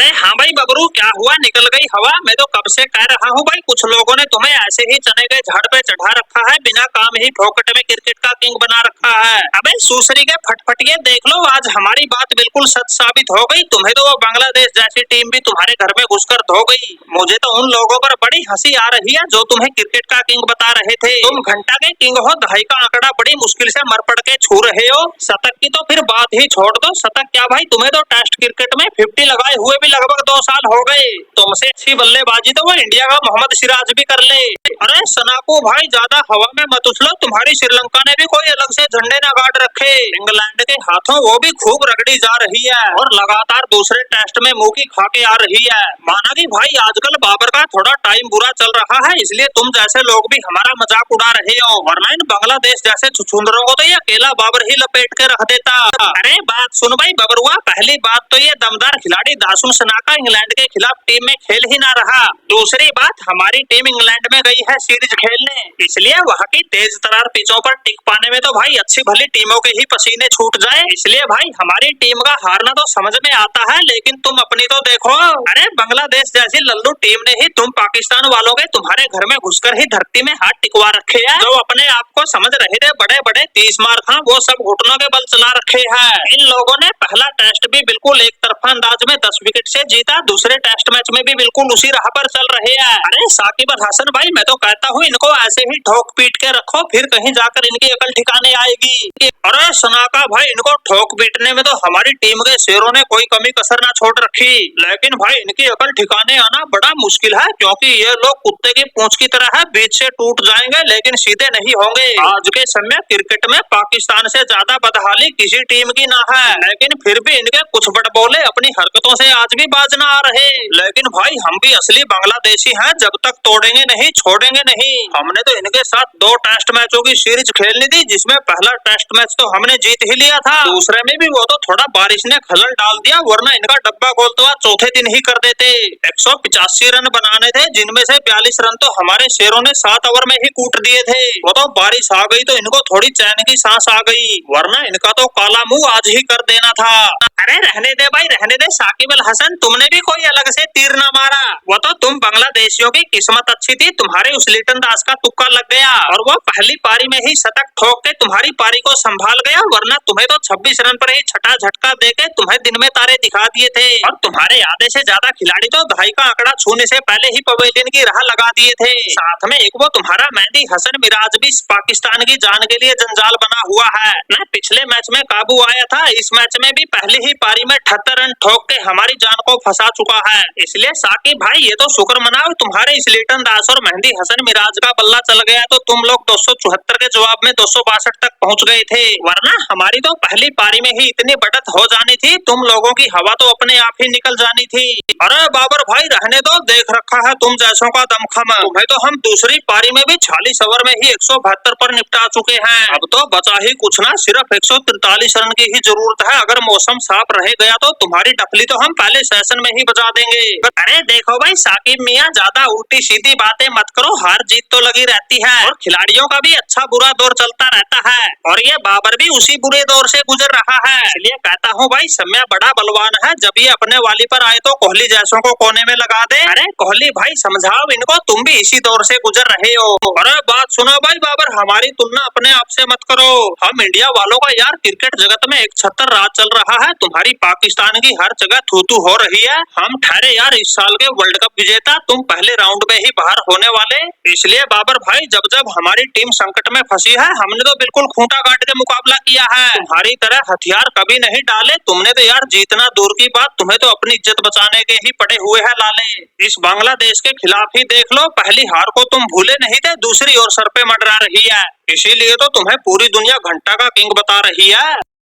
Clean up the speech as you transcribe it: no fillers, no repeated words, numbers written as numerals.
अरे हाँ भाई बबरू, क्या हुआ? निकल गई हवा? मैं तो कब से कह रहा हूँ भाई, कुछ लोगों ने तुम्हें ऐसे ही चने के झाड़ पे चढ़ा रखा है, बिना काम ही फोकट में क्रिकेट का किंग बना रखा है। अबे सूसरी के फटफटिए, देख लो आज हमारी बात बिल्कुल सच साबित हो गई। तुम्हें तो वो बांग्लादेश जैसी टीम भी तुम्हारे घर में घुसकर धो गई। मुझे तो उन लोगों पर बड़ी हंसी आ रही है जो तुम्हें क्रिकेट का किंग बता रहे थे। तुम घंटा के किंग हो, दहाई का आंकड़ा बड़ी मुश्किल से मर पड़ के छू रहे हो। शतक की तो फिर बात ही छोड़ दो, शतक क्या भाई, तुम्हें तो टेस्ट क्रिकेट में 50 लगाए हुए भी लगभग 2 साल हो गए। तुमसे अच्छी बल्लेबाजी तो वो इंडिया का मोहम्मद सिराज भी कर ले। अरे सनाको भाई, ज्यादा हवा में मत उछलो, तुम्हारी श्रीलंका ने भी कोई अलग से झंडे न गाड़ रखे। इंग्लैंड के हाथों वो भी खूब रगड़ी जा रही है और लगातार दूसरे टेस्ट में मुंह की खा के आ रही है। माना कि भाई आजकल बाबर का थोड़ा टाइम बुरा चल रहा है, इसलिए तुम जैसे लोग भी हमारा मजाक उड़ा रहे हो, वरना इन बांग्लादेश जैसे छुछुंदरों को तो ये अकेला बाबर ही लपेट के रख देता। अरे बात सुन भाई बबरुआ, पहली बात तो ये दमदार खिलाड़ी दासुन सनाका इंग्लैंड के खिलाफ टीम में खेल ही ना रहा। दूसरी बात, हमारी टीम इंग्लैंड में गई है सीरीज खेलने, इसलिए वहाँ की तेज तरार पिचों पर टिक पाने में तो भाई अच्छी भली टीमों के ही पसीने छूट जाए। इसलिए भाई हमारी टीम का हारना तो समझ में आता है, लेकिन तुम अपनी तो देखो। अरे बांग्लादेश जैसी लल्लू टीम ने ही तुम पाकिस्तान वालों के तुम्हारे घर में घुसकर ही धरती में हाथ टिकवा रखे हैं। जो अपने आप को समझ रहे थे बड़े बड़े 30 मार खां, वो सब घुटनों के बल चला रखे हैं। इन लोगों ने पहला टेस्ट भी बिल्कुल एक तरफा अंदाज में 10 विकेट से जीता, दूसरे टेस्ट मैच में भी बिल्कुल उसी राह पर चल रहे हैं। अरे साकिब अल हसन भाई, मैं तो कहता हूँ इनको ऐसे ही ठोक पीट के रखो, फिर कहीं जाकर इनकी अकल ठिकाने आएगी। अरे सनाका भाई, इनको ठोक पीटने में तो हमारी टीम के शेरों ने कोई कमी कसर ना छोड़ रखी, लेकिन भाई इनकी अकल ठिकाने आना बड़ा मुश्किल है, क्योंकि ये लोग कुत्ते की पूंछ की तरह है, बीच से टूट जाएंगे लेकिन सीधे नहीं होंगे। आज के समय क्रिकेट में पाकिस्तान से ज्यादा बदहाली किसी टीम की ना है, लेकिन फिर भी इनके कुछ बड़बोले अपनी हरकतों से आज भी बाज ना आ रहे। लेकिन भाई हम भी असली बांग्लादेशी हैं, जब तक तोड़ेंगे नहीं छोड़ेंगे नहीं। हमने तो इनके साथ 2 टेस्ट मैचों की सीरीज खेलनी थी, जिसमें पहला टेस्ट मैच तो हमने जीत ही लिया था, दूसरे में भी वो तो थोड़ा बारिश ने खलल डाल दिया, वरना इनका डब्बा गोलतवा चौथे दिन ही कर देते। 185 रन बनाने थे, जिनमें से 42 रन तो हमारे शेरों ने 7 ओवर में ही कूट दिए थे। वो तो बारिश आ गई तो इनको थोड़ी चैन की सांस आ गई, वरना इनका तो काला मुंह आज ही कर देना था। अरे रहने दे भाई रहने दे साकिब अल हसन, तुमने भी कोई अलग से तीर ना मारा। वो तो तुम बांग्लादेशियों की किस्मत अच्छी थी, तुम्हारे उस लिटन दास का तुक्का लग गया और वो पहली पारी में ही शतक ठोक के तुम्हारी पारी को संभाल गया, वरना तुम्हें तो 26 रन पर ही छठा झटका देके तुम्हें दिन में तारे दिखा दिए थे। और तुम्हारे आधे से ज्यादा खिलाड़ी तो दहाई का आंकड़ा छूने से पहले ही पवेलियन की राह लगा दिए थे। साथ में एक वो तुम्हारा मेहदी हसन मिराज भी पाकिस्तान की जान के लिए जंजाल बना हुआ है। न पिछले मैच में काबू आया था, इस मैच में भी पहली ही पारी में 78 रन ठोक के हमारी जान को फंसा चुका है। इसलिए साकिब भाई ये तो शुक्र मनाओ तुम्हारे इस लिटन दास और मेहदी हसन मिराज का बल्ला चल गया, तो तुम लोग 274 के जवाब में 262 तक पहुंच गए थे, वरना हमारी तो पहली पारी में ही इतनी बढ़त हो जानी थी, तुम लोगों की हवा तो अपने आप ही निकल जानी थी। अरे बाबर भाई रहने दो, देख रखा है तुम जैसों का दमखम, तुम्हें तो हम दूसरी पारी में भी 46 ओवर में ही 172 पर निपटा चुके हैं। अब तो बचा ही कुछ ना, सिर्फ 143 रन की ही जरूरत है। अगर मौसम साफ रह गया तो तुम्हारी डफली तो हम पहले सेशन में ही बजा देंगे। अरे देखो भाई साकिब मियां, ज्यादा उल्टी सीधी बातें मत करो, हार जीत तो लगी रहती है और खिलाड़ियों का भी अच्छा बुरा दौर चलता रहता है, और ये बाबर भी उसी बुरे दौर से गुजर रहा है। इसलिए कहता हूँ भाई समय बड़ा बलवान है, जब ये अपने वाली पर आए तो कोहली जैसों को कोने में लगा दे। अरे कोहली भाई समझाओ इनको, तुम भी इसी दौर से गुजर रहे हो। अरे बात सुनो भाई बाबर, हमारी तुलना अपने आप से मत करो, हम इंडिया वालों का यार क्रिकेट जगत में एक छत्तर राज चल रहा है, तुम्हारी पाकिस्तान की हर जगह थू-थू हो रही है। हम ठहरे यार इस साल के वर्ल्ड कप विजेता, तुम पहले राउंड में ही बाहर होने वाले। इसलिए बाबर भाई जब जब हमारी टीम संकट में फंसी है, हमने तो बिल्कुल खूंटा काट के मुकाबला किया है, तुम्हारी तरह हथियार कभी नहीं डाले। तुमने तो यार जीतना दूर की बात, तुम्हें तो अपनी इज्जत बचाने के ही पड़े हुए है लाले। इस बांग्लादेश के खिलाफ ही देख लो, पहली हार को तुम भूले नहीं थे, दूसरी ओर सर पे मंडरा रही है, इसीलिए तो तुम्हें पूरी दुनिया घंटा का किंग बता रही है।